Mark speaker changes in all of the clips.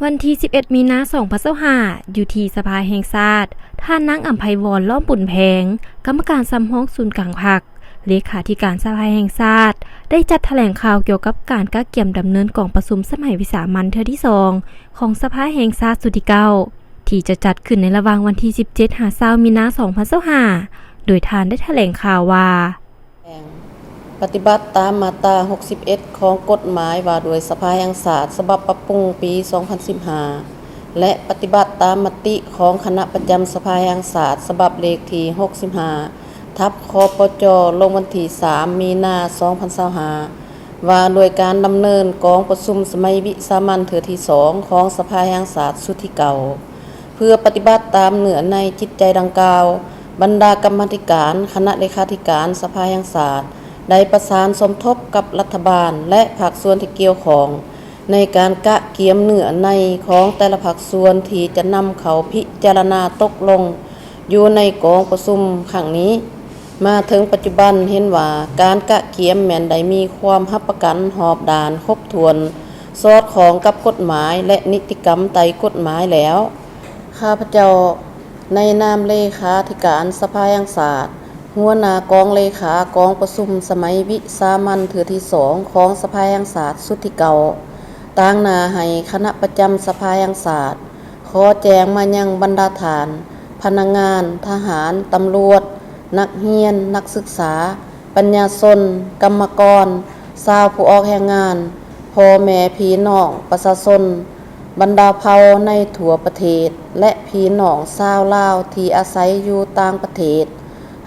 Speaker 1: วันที่ 11 มีนาคม 2025 อยู่ที่สภาแห่งชาติท่านนางอัมไพวร ล้อมบุญแพงกรรมการสำห้องศูนย์กลางพรรคเลขาธิการสภาแห่งชาติได้จัดแถลงข่าวเกี่ยวกับการกักเกี่ยมดำเนินกองประชุมสมัยวิสามัญเทื่อที่ 2 ของสภาแห่งชาติสุดที่ 9 ที่จะจัดขึ้นในระหว่างวันที่ 17-20 มีนาคม 2025 โดยท่านได้แถลงข่าวว่า
Speaker 2: ปฏิบัติตามมาตรา 61 ของกฎหมายว่าโดยสภาแห่งชาติฉบับปรับปรุงปี 2015 และปฏิบัติตามมติของคณะประจำสภาแห่งชาติฉบับเลขที่ 65 ทับคปจ. ลงวันที่ 3 มีนาคม 2025 ว่าโดยการดำเนินกองประชุมสมัยวิสามัญเทื่อที่ 2 ของสภาแห่งชาติสุดที่ 9 เพื่อปฏิบัติตามเนื้อในจิตใจดังกล่าวบรรดากรรมาธิการคณะเลขาธิการสภาแห่งชาติได้ประสานสมทบกับรัฐบาลและภาคส่วนที่เกี่ยวข้องในการกะเกียมเนื้อในของแต่ละภาคส่วนที่จะนำเขาพิจารณาตกลงอยู่ในกองประชุมครั้งนี้มาถึงปัจจุบันเห็นว่าการกะเกียมแม้นได้มีความรับประกันหอบด่านครบถ้วนสอดคล้องกับกฎหมายและนิติกรรมไตรกฎหมายแล้วข้าพเจ้าในนามเลขาธิการสภาแห่งชาติหัวหน้ากองเลขากองประชุมสมัยวิสามัญเทื่อที่ 2 ของสภาแห่งชาติสุดที่ 9 ต่างหน้าให้คณะประจำสภาแห่งชาติขอแจ้งมายังบรรดาฐานพนักงานทหารตำรวจนักเรียนนักศึกษาปัญญาชนกรรมกรชาวผู้ออกแรงงานพ่อแม่พี่น้องประชาชนบรรดาเผ่าในทั่วประเทศและพี่น้องชาวลาวที่อาศัยอยู่ต่างประเทศ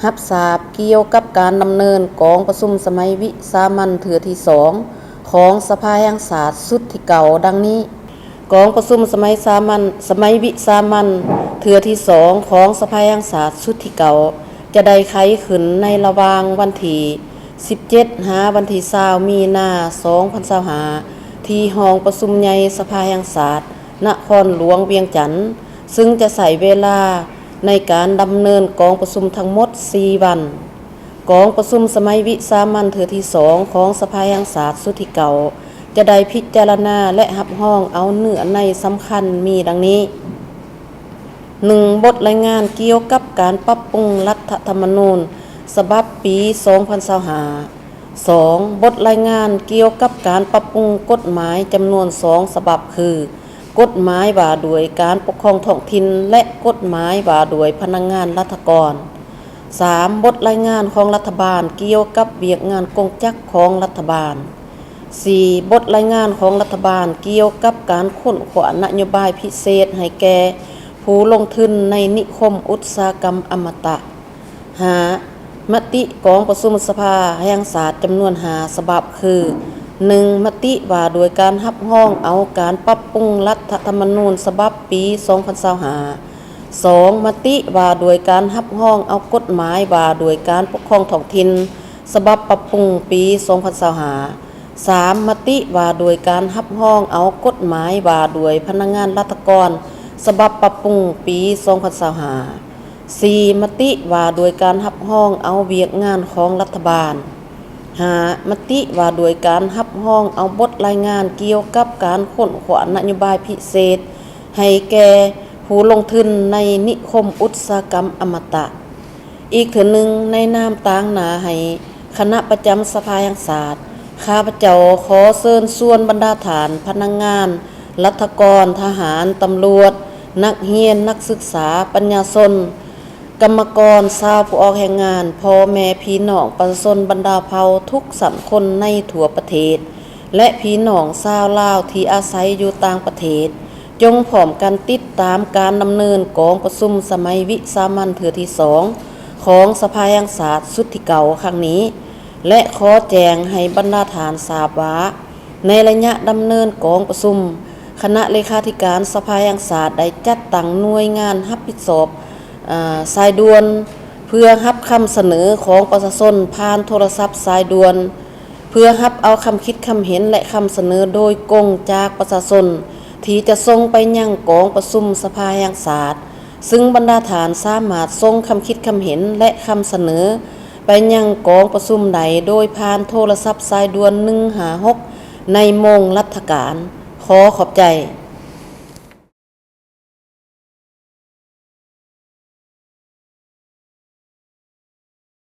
Speaker 2: รับทราบเกี่ยวกับการดำเนินกองประชุมสมัยวิสามัญเทื่อที่ 2 ของสภาแห่งชาติสุดที่ 9 ดังนี้กองประชุมสมัยวิสามัญเทื่อที่ 2 ของสภาแห่งชาติสุดที่ 9 จะได้ไขขึ้นในระหว่างวันที่17 หาวันที่20 มีนาคม 2025 ที่ห้องประชุมใหญ่สภาแห่งชาตินครหลวงเวียงจันทน์ซึ่งจะใช้เวลาในการดำเนินกองประชุมทั้งหมด 4 วันกองประชุมสมัยวิสามัญเทื่อที่ 2 ของสภาแห่งชาติสุดที่ 9 จะได้พิจารณาและรับรองเอาเนื้อในสำคัญมีดังนี้ 1. บทรายงานเกี่ยวกับการปรับปรุงรัฐธรรมนูญฉบับปี 2025 2. บทรายงานเกี่ยวกับการปรับปรุงกฎหมายจำนวน 2 ฉบับคือกฎหมายว่าด้วยการปกครองท้องถิ่นและกฎหมายว่าด้วยพนักงานราษฎร 3. บทรายงานของรัฐบาลเกี่ยวกับเวียกงานกงจักรของรัฐบาล 4. บทรายงานของรัฐบาลเกี่ยวกับการค้นคว้านโยบายพิเศษให้แก่ผู้ลงทุนในนิคมอุตสาหกรรมอมตะ 5. มติกองประชุมสภาแห่งชาติจำนวน 5 ฉบับคือ 1. มติว่าโดยการรับรองเอาการปรับปรุงรัฐธรรมนูญฉบับปี 2025 2. มติว่าโดยการรับรองเอากฎหมายว่าโดยการปกครองท้องถิ่นฉบับปรับปรุงปี 2025 3. มติว่าโดยการรับรองเอากฎหมายว่าโดยพนักงานราษฎรฉบับปรับปรุงปี 2025 4. มติว่าโดยการรับรองเอาเวียกงานของรัฐบาล 5. มติว่าโดยการรับรองเอาบทรายงานเกี่ยวกับการค้นคว้านโยบายพิเศษให้แก่ผู้ลงทุนในนิคมอุตสาหกรรมอมตะอีกเถื่อหนึ่งในนามต่างหน้าให้คณะประจำสภาแห่งชาติข้าพเจ้าขอเชิญชวนบรรดาฐานพนักงานรัฐกรทหารตำรวจนักเรียนนักศึกษาปัญญาชนกรรมกรชาวผู้ออกแรงงานพ่อแม่พี่น้องประชาชนบรรดาเผ่าทุกสันคนในทั่วประเทศและพี่น้องชาวลาวที่อาศัยอยู่ต่างประเทศจงพร้อมกันติดตามการดำเนินกองประชุมสมัยวิสามัญเทื่อที่ 2 ของสภาแห่งชาติสุดที่ 9 ครั้งนี้และขอแจ้งให้บรรดาฐานทราบว่าในระยะดำเนินกองประชุมคณะเลขาธิการสภาแห่งชาติได้จัดตั้งหน่วยงานรับผิดชอบสายด่วนเพื่อรับคำเสนอของประชาชนผ่านโทรศัพท์สายด่วนเพื่อรับเอาคำคิดคำเห็นและคำเสนอโดยกงจากประชาชนที่จะส่งไปยังกองประชุมสภาแห่งชาติซึ่งบรรดาฐานสามารถส่งคำคิดคำเห็นและคำเสนอไปยังกองประชุมใดโดยผ่านโทรศัพท์สายด่วน156ในโมงราชการขอขอบใจ